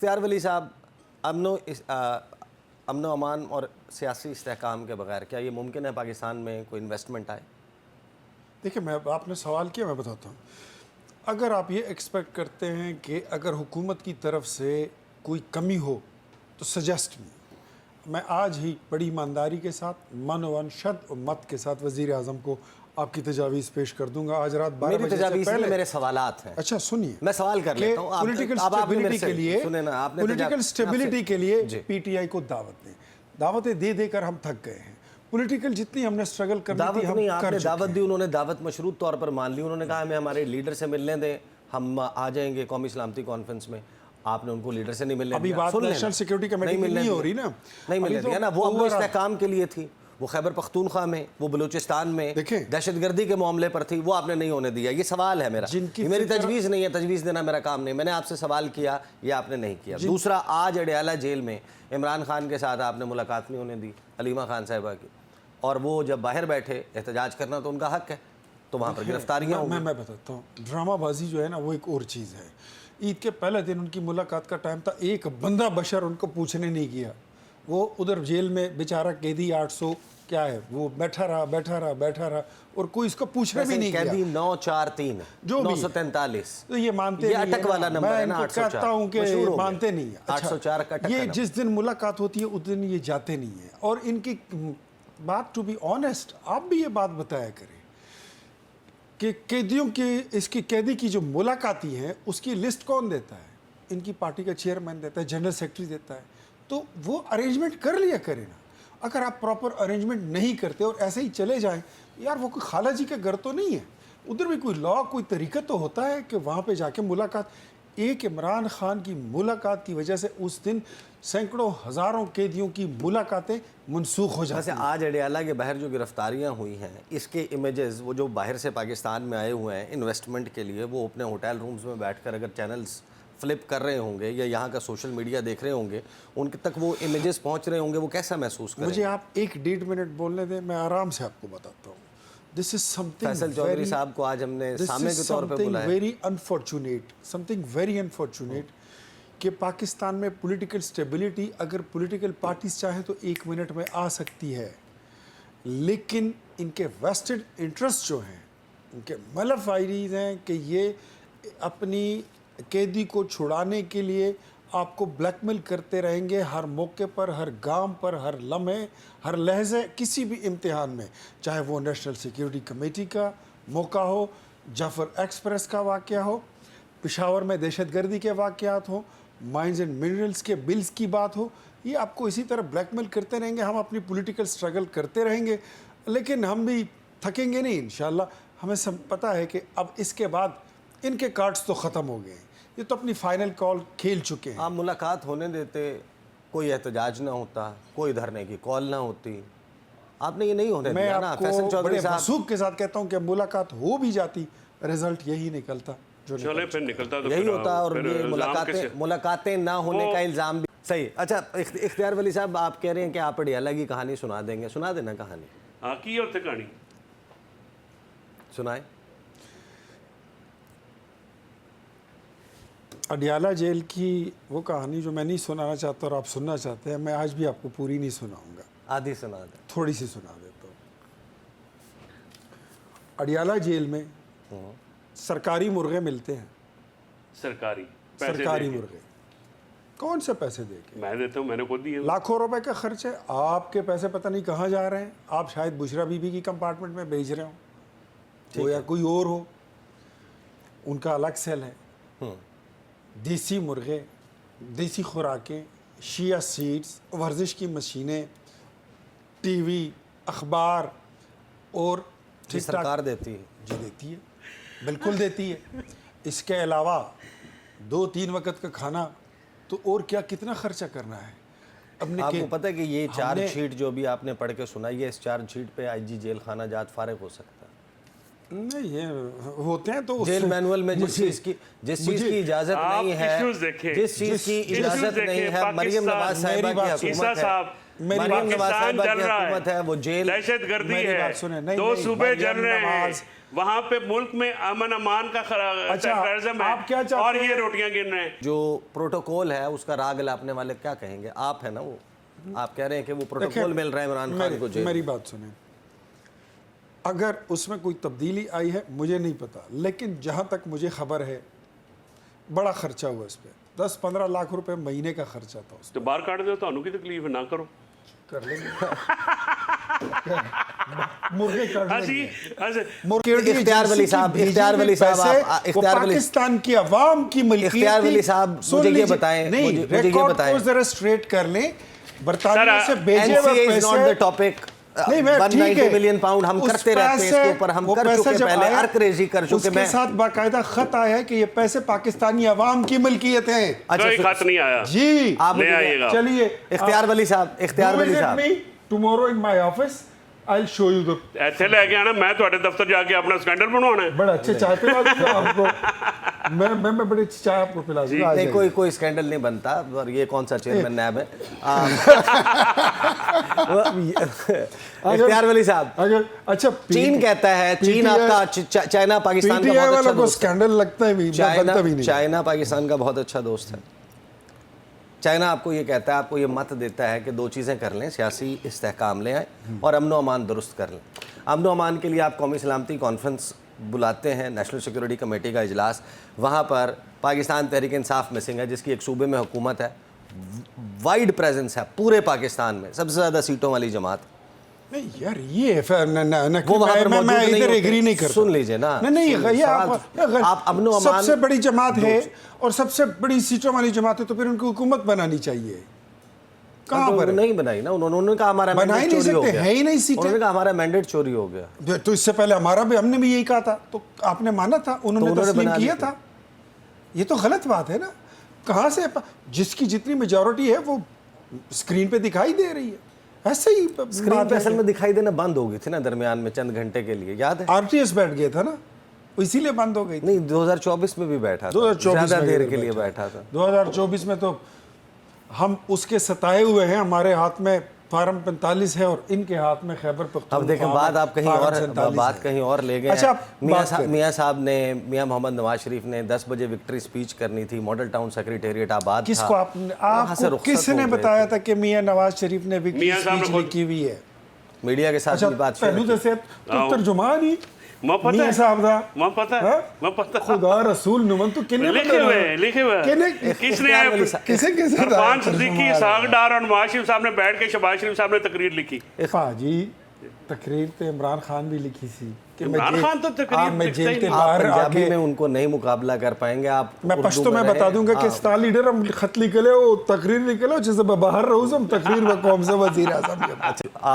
اختیار ولی صاحب، امن و امان اور سیاسی استحکام کے بغیر کیا یہ ممکن ہے پاکستان میں کوئی انویسٹمنٹ آئے؟ دیکھیں، آپ نے سوال کیا، میں بتاتا ہوں. اگر آپ یہ ایکسپیکٹ کرتے ہیں کہ اگر حکومت کی طرف سے کوئی کمی ہو تو سجیسٹ میں آج ہی بڑی ایمانداری کے ساتھ من و شد و مت کے ساتھ وزیر اعظم کو آپ کی تجاویز پیش کر دوں گا. آج رات 12 میری بجے سے تجاویز پہلے نہیں، میرے سوالات ہیں. اچھا سنیے، میں سوال کر لیتا ہوں. پولیٹیکل اسٹیبلٹی کے لیے پی ٹی آئی کو دعوت دیں. دعوتیں دے دے کر ہم تھک گئے ہیں. پولیٹیکل جتنی ہم نے سٹرگل کرنی تھی ہم نہیں، آپ کر نے چکے دعوت ہیں. دی، انہوں نے دعوت مشروط طور پر مان لی. انہوں نے کہا ہمیں ہمارے لیڈر سے ملنے دیں، ہم آ جائیں گے قومی سلامتی کانفرنس میں. آپ نے ان کو لیڈر سے نہیں ملنے دیا. ابھی بات نیشنل سیکیورٹی کمیٹی کی نہیں ہو رہی نا، نہیں ملنے دیا نا. وہ اپنے استحکام کے لیے تھی، وہ خیبر پختونخوا میں، وہ بلوچستان میں دہشت گردی کے معاملے پر تھی، وہ آپ نے نہیں ہونے دیا. یہ سوال ہے میرا، یہ میری تجویز نہیں ہے. تجویز دینا میرا کام نہیں. میں نے آپ سے سوال کیا، یہ آپ نے نہیں کیا. دوسرا، آج اڈیالہ جیل میں عمران خان کے ساتھ آپ نے ملاقات نہیں ہونے دی، علیمہ خان صاحبہ کی. اور وہ جب باہر بیٹھے، احتجاج کرنا تو ان کا حق ہے، تو وہاں پر گرفتاریاں ہوں گی. میں بتاتا ہوں، ڈرامہ بازی جو ہے نا وہ ایک اور چیز ہے. عید کے پہلے دن ان کی ملاقات کا ٹائم تھا، ایک بندہ بشر ان کو پوچھنے نہیں کیا. وہ ادھر جیل میں بیچارہ قیدی 800 کیا ہے، وہ بیٹھا رہا اور کوئی اس کو پوچھنے بھی نہیں کیا. قیدی 943 جو 943 تو یہ مانتے نہیں. یہ اٹک والا نمبر ہے نا، میں کہتا ہوں کہ مانتے نہیں ہیں. 804 کا اٹک. یہ جس دن ملاقات ہوتی ہے اس دن یہ جاتے نہیں ہیں. اور ان کی بات، ٹو بی آنیسٹ، آپ بھی یہ بات بتایا کریں کہ قیدیوں کی، اس کی قیدی کی جو ملاقاتی ہیں اس کی لسٹ کون دیتا ہے؟ ان کی پارٹی کا چیئرمین دیتا ہے، جنرل سیکرٹری دیتا ہے. تو وہ ارینجمنٹ کر لیا کرے نا. اگر آپ پراپر ارینجمنٹ نہیں کرتے اور ایسے ہی چلے جائیں، یار وہ کوئی خالہ جی کا گھر تو نہیں ہے. ادھر بھی کوئی لا، کوئی طریقہ تو ہوتا ہے کہ وہاں پہ جا کے ملاقات. ایک عمران خان کی ملاقات کی وجہ سے اس دن سینکڑوں ہزاروں قیدیوں کی ملاقاتیں منسوخ ہو جاتی ہیں. ویسے آج اڈیالہ کے باہر جو گرفتاریاں ہوئی ہیں، اس کے امیجز، وہ جو باہر سے پاکستان میں آئے ہوئے ہیں انویسٹمنٹ کے لیے، وہ اپنے ہوٹل رومز میں بیٹھ کر اگر چینلز فلپ کر رہے ہوں گے یا یہاں کا سوشل میڈیا دیکھ رہے ہوں گے، ان تک وہ امیجز پہنچ رہے ہوں گے، وہ کیسا محسوس کریں گے؟ مجھے آپ 1-1.5 منٹ بولنے دیں، میں آرام سے آپ کو بتاتا ہوں. This is something Faisal Chaudhry صاحب کو آج ہم نے سامع کے طور پہ بلایا. something very unfortunate کہ پاکستان میں پولیٹیکل سٹیبلٹی، اگر پولیٹیکل پارٹیز چاہیں تو 1 منٹ میں آ سکتی ہے، لیکن ان کے ویسٹڈ انٹرسٹ جو ہیں، ان کے ملف آئیڈیز ہیں کہ یہ اپنی قیدی کو چھڑانے کے لیے آپ کو بلیک میل کرتے رہیں گے ہر موقع پر، ہر گام پر، ہر لمحے، ہر لحظے، کسی بھی امتحان میں. چاہے وہ نیشنل سیکیورٹی کمیٹی کا موقع ہو، جعفر ایکسپریس کا واقعہ ہو، پشاور میں دہشت گردی کے واقعات ہوں، مائنز اینڈ منرلز کے بلز کی بات ہو، یہ آپ کو اسی طرح بلیک میل کرتے رہیں گے. ہم اپنی پولیٹیکل سٹرگل کرتے رہیں گے، لیکن ہم بھی تھکیں گے نہیں انشاءاللہ. ہمیں سب پتہ ہے کہ اب اس کے بعد ان کے کارڈز تو ختم ہو گئے ہیں، یہ تو اپنی فائنل کال کھیل چکے ہیں. آپ ملاقات ہونے دیتے، کوئی احتجاج نہ ہوتا، کوئی دھرنے کی کال نہ ہوتی. آپ نے یہ نہیں ہونے میں دیا نا. آپ فیصل کو چودھری بڑے صاحب، وثوق کے ساتھ کہتا ہوں کہ ملاقات ہو بھی جاتی، رزلٹ یہی نکلتا جو یہی ہوتا. اور یہ ملاقاتیں نہ ہونے کا الزام بھی صحیح. اچھا اختیار ولی صاحب، آپ کہہ رہے ہیں کہ آپ اڈیالہ کی کہانی سنا دیں گے. سنا دینا کہانی. ہاں کی اور تھے کہانی سنائیں. اڈیالہ جیل کی وہ کہانی جو میں نہیں سنانا چاہتا اور آپ سننا چاہتے ہیں، میں آج بھی آپ کو پوری نہیں سناؤں گا، آدھی سنا دیں. تھوڑی سی سنا دیتا ہوں. اڈیالہ جیل میں سرکاری مرغے ملتے ہیں. سرکاری مرغے کون سے پیسے دے کے؟ میں دیتا ہوں، میں نے خود دیے. لاکھوں روپے کا خرچ ہے. آپ کے پیسے پتہ نہیں کہاں جا رہے ہیں. آپ شاید بشرا بی بی کی کمپارٹمنٹ میں بیچ رہے ہوں، وہ یا کوئی اور ہو، ان کا الگ سیل ہے. دیسی مرغے، دیسی خوراکیں، شیعہ سیڈز، ورزش کی مشینیں، ٹی وی، اخبار، اور سرکار دیتی ہے. جی دیتی ہے، بالکل دیتی ہے. اس کے علاوہ 2-3 وقت کا کھانا، تو اور کیا کتنا خرچہ کرنا ہے. آپ کو پتہ ہے کہ یہ چارج شیٹ جو بھی آپ نے پڑھ کے سنائی ہے، اس چارج شیٹ پہ آئی جی جیل خانہ جات فارغ ہو سکتا ہے. نہیں یہ ہوتے ہیں تو جیل مینول میں جس چیز کی اجازت نہیں ہے، جس چیز کی اجازت نہیں ہے، مریم نواز صاحبہ کی حکومت ہے، مریم نواز صاحبہ کی حکومت ہے، وہ جیل دہشت گردی ہے، 2 صوبے جل رہے ہیں، وہاں پہ ملک میں امن امان کا ٹیررزم ہے اور یہ روٹیاں گن رہے ہیں. جو پروٹوکول ہے اس کا راگ لاپنے والے کیا کہیں گے؟ آپ ہیں نا وہ، آپ کہہ رہے ہیں کہ وہ پروٹوکول مل رہا ہے عمران خان کو جیل. میری بات سنیں، اگر اس میں کوئی تبدیلی آئی ہے مجھے نہیں پتا، لیکن جہاں تک مجھے خبر ہے بڑا خرچہ ہوا اس پہ، 10-15 لاکھ روپے مہینے کا خرچہ تھا اس تو باہر کاٹ دو تو انہوں کی تکلیف نہ کرو. کر لیں گے مرغے کاٹ لیں گے. اختیار ولی صاحب، اختیار ولی صاحب، اختیار ولی پاکستان کی عوام کی ملکیت تھی. اختیار ولی صاحب مجھے یہ بتائیں، نہیں مجھے یہ ریکارڈ بتائیں، کو ذرا اسٹریٹ کر لیں. برطانیہ سے بھیجے ہوئے NCA is not the topic. 190 million pound ہم کرتے رہتے ہیں اس کے اوپر، ہم کر چکے پہلے، ارک ریزی کر چکے. اس کے ساتھ باقاعدہ خط آیا ہے کہ یہ پیسے پاکستانی عوام کی ملکیت ہیں. کوئی خط نہیں آیا جی آپ لے آئیے گا. چلیے اختیار ولی صاحب، اختیار ولی صاحب tomorrow in my office I'll show you the. ایتھے لے کے آنا، میں تھوڑے دفتر جا کے اپنا سکینڈل بنوانا ہے. بڑا اچھے چائے پلا دوں گا آپ کو، میں بڑی اچھی چائے آپ کو پلا دوں گا. نہیں کوئی سکینڈل نہیں بنتا، اور یہ کون سا چیئرمین نیب ہے. اختیار ولی صاحب، اچھا چین کہتا ہے، چین آپ کا، چائنا پاکستان کا بہت اچھا دوست ہے. سکینڈل لگتا ہے بھی، بنتا بھی نہیں. چائنا پاکستان کا بہت اچھا دوست ہے. چائنا آپ کو یہ کہتا ہے، آپ کو یہ مت دیتا ہے کہ 2 چیزیں کر لیں، سیاسی استحکام لے آئیں اور امن و امان درست کر لیں. امن و امان کے لیے آپ قومی سلامتی کانفرنس بلاتے ہیں، نیشنل سیکورٹی کمیٹی کا اجلاس، وہاں پر پاکستان تحریک انصاف مسنگ ہے، جس کی ایک صوبے میں حکومت ہے، وائڈ پریزنس ہے پورے پاکستان میں، سب سے زیادہ سیٹوں والی جماعت. نہیں یار یہ میں ادھر ایگری نہیں کرتا. سن لیجئے نا، نہیں آپ امن و امان، سب سے بڑی جماعت ہے اور سب سے بڑی سیٹوں والی جماعت ہے، تو پھر ان کو حکومت بنانی چاہیے. کہاں پر نہیں بنائی نا انہوں نے کہا ہمارا مینڈیٹ چوری ہو گیا. ہے ہی نہیں سیٹیں. انہوں نے کہا ہمارا مینڈیٹ چوری ہو گیا. تو اس سے پہلے ہمارا بھی، ہم نے بھی یہی کہا تھا، تو آپ نے مانا تھا، انہوں نے تسلیم کیا تھا. یہ تو غلط بات ہے نا. کہاں سے جس کی جتنی میجورٹی ہے وہ اسکرین پہ دکھائی دے رہی ہے. ایسے ہی اسکرین پہ اصل میں دکھائی دینا بند ہو گئی تھی نا درمیان میں چند گھنٹے کے لیے، یاد ہے؟ RTS بیٹھ گیا تھا نا، اسی لیے بند ہو گئی. نہیں 2024 میں بھی بیٹھا تھا، زیادہ دیر کے لیے بیٹھا تھا. 2024 میں تو ہم اس کے ستائے ہوئے ہیں. ہمارے ہاتھ میں فارم 45 ہے اور ان کے ہاتھ میں خیبر پختونخوا. اب دیکھیں بات آپ کہیں اور لے گئے ہیں. میاں صاحب نے، میاں محمد نواز شریف نے 10 بجے وکٹری سپیچ کرنی تھی، ماڈل ٹاؤن سیکریٹریٹ آباد تھا. کس کو آپ کو کس نے بتایا تھا کہ میاں نواز شریف نے وکٹری سپیچ لکھی ہوئی ہے؟ میڈیا کے ساتھ بھی بات پہلو جیسے ترجمان ہی میاں صاحب دا خدا رسول نمن تو کنے لکھے ہوئے کس نے عرفان صدیقی، اسحاق ڈار اور نواز شریف صاحب نے بیٹھ کے شہباز شریف صاحب نے تقریر لکھی. جی تقریر تو عمران خان بھی لکھی تھی کہ عمران خان تو تقریر میں جیل کے آپ باہر پنجابی میں ان کو نہیں مقابلہ کر پائیں گے. آپ میں پشتو میں بتا دوں گا کہ سٹار لیڈر ہم خط لکھ لے وہ تقریر لکھ لو جیسے میں باہر رہوں ہم تقریر میں قوم سے وزیر اعظم.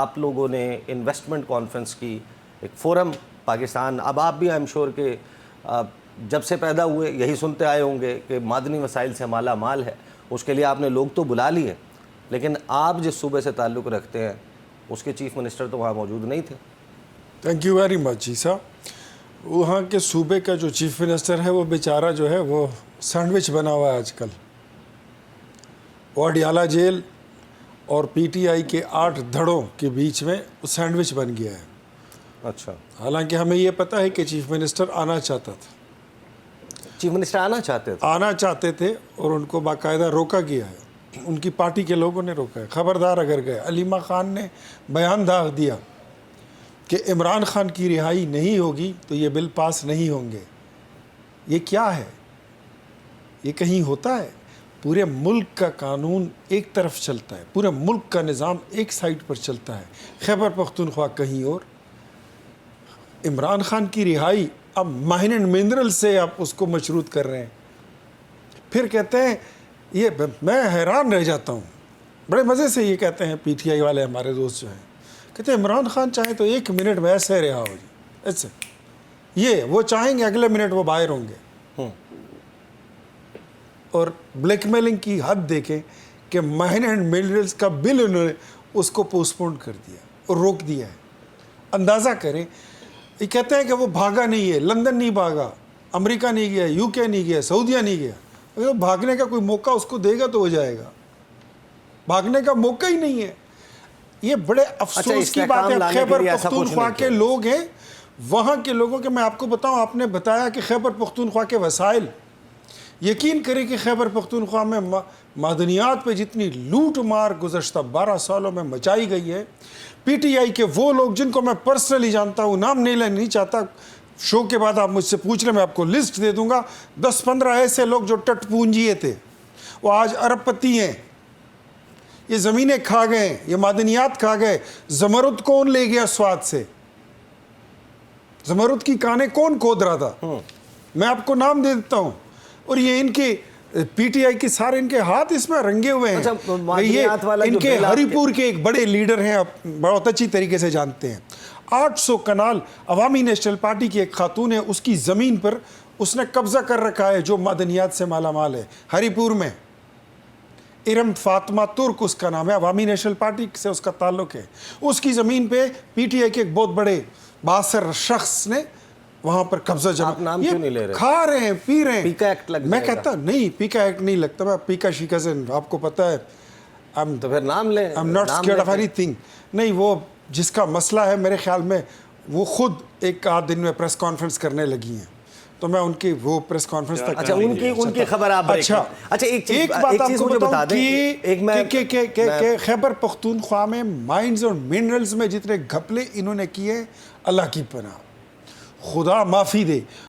آپ لوگوں نے انویسٹمنٹ کانفرنس کی ایک فورم پاکستان، اب آپ بھی ایم شور کہ جب سے پیدا ہوئے یہی سنتے آئے ہوں گے کہ معدنی وسائل سے مالا مال ہے، اس کے لیے آپ نے لوگ تو بلا لیے، لیکن آپ جس صوبے سے تعلق رکھتے ہیں اس کے چیف منسٹر تو وہاں موجود نہیں تھے. تھینک یو ویری مچ جی صاحب. وہاں کے صوبے کا جو چیف منسٹر ہے وہ بیچارہ جو ہے وہ سینڈوچ بنا ہوا ہے آج کل. واڈیالہ جیل اور PTI کے 8 دھڑوں کے بیچ میں وہ سینڈوچ بن گیا ہے. اچھا. حالانکہ ہمیں یہ پتہ ہے کہ چیف منسٹر آنا چاہتا تھا. چیف منسٹر آنا چاہتے تھے اور ان کو باقاعدہ روکا گیا ہے. ان کی پارٹی کے لوگوں نے روکا ہے. خبردار اگر گئے. علیمہ خان نے بیان داغ دیا کہ عمران خان کی رہائی نہیں ہوگی تو یہ بل پاس نہیں ہوں گے. یہ کیا ہے؟ یہ کہیں ہوتا ہے؟ پورے ملک کا قانون ایک طرف چلتا ہے، پورے ملک کا نظام ایک سائٹ پر چلتا ہے. خیبر پختونخوا کہیں اور. عمران خان کی رہائی اب مائن اینڈ منرل سے آپ اس کو مشروط کر رہے ہیں. پھر کہتے ہیں یہ، میں حیران رہ جاتا ہوں، بڑے مزے سے یہ کہتے ہیں PTI والے ہمارے دوست جو ہیں، کہتے ہیں عمران خان چاہے تو 1 منٹ میں ایسے رہا ہو جی ایسے، یہ وہ چاہیں گے اگلے منٹ وہ باہر ہوں گے. اور بلیک میلنگ کی حد دیکھیں کہ مائن اینڈ منرلز کا بل انہوں نے اس کو پوسٹ پون کر دیا اور روک دیا ہے. اندازہ کریں یہ کہتے ہیں کہ وہ بھاگا نہیں ہے، لندن نہیں بھاگا، امریکہ نہیں گیا، یو کے نہیں گیا، سعودیہ نہیں گیا. اگر بھاگنے کا کوئی موقع اس کو دے گا تو ہو جائے گا، بھاگنے کا موقع ہی نہیں ہے. یہ بڑے افسوس کی بات ہے. خیبر پختونخوا کے لوگ ہیں، وہاں کے لوگوں کے، میں آپ کو بتاؤں، آپ نے بتایا کہ خیبر پختونخوا کے وسائل، یقین کریں کہ خیبر پختونخوا میں معدنیات پہ جتنی لوٹ مار گزشتہ 12 سالوں میں مچائی گئی ہے، پی ٹی آئی کے وہ لوگ جن کو میں پرسنلی جانتا ہوں، نام نہیں چاہتا، شو کے بعد آپ مجھ سے پوچھ لیں، میں آپ کو لسٹ دے دوں گا، 10-15 ایسے لوگ جو ٹٹ پونجیے تھے، وہ آج ارب پتی ہیں. یہ زمینیں کھا گئے، یہ معدنیات کھا گئے. زمرد کون لے گیا سوات سے؟ زمرد کی کانیں کون کھود رہا تھا؟ میں آپ کو نام دے دیتا ہوں. اور یہ ان کے پی ٹی آئی کے سارے ان کے ہاتھ اس میں رنگے ہوئے ہیں. یہ ان کے ہری پور کے ایک بڑے لیڈر ہیں، آپ بہت اچھی طریقے سے جانتے ہیں. 800 کنال عوامی نیشنل پارٹی کی ایک خاتون ہے، اس کی زمین پر اس نے قبضہ کر رکھا ہے جو معدنیات سے مالا مال ہے. ہری پور میں ارم فاطمہ ترک اس کا نام ہے، عوامی نیشنل پارٹی سے اس کا تعلق ہے. اس کی زمین پہ پی ٹی آئی کے ایک بہت بڑے باثر شخص نے وہاں پر قبضہ جما. یہ کھا رہے ہیں، پی رہے ہیں. میں کہتا نہیں، پیکا ایکٹ نہیں لگتا. میں پیکا شیکا سے آپ کو پتا ہے، تو پھر نام لیں. I'm not scared of anything. نہیں، وہ جس کا مسئلہ ہے میرے خیال میں وہ خود ایک آدھ دن میں پریس کانفرنس کرنے لگی ہیں، تو میں ان کی وہ پریس کانفرنس تک. اچھا، ان کی خبر آپ اچھا ایک بات آپ کو بتاؤں کہ خیبر پختونخوا میں مائنز اور منرلز میں جتنے گھپلے انہوں نے کیے، اللہ کی پناہ، خدا معافی دے.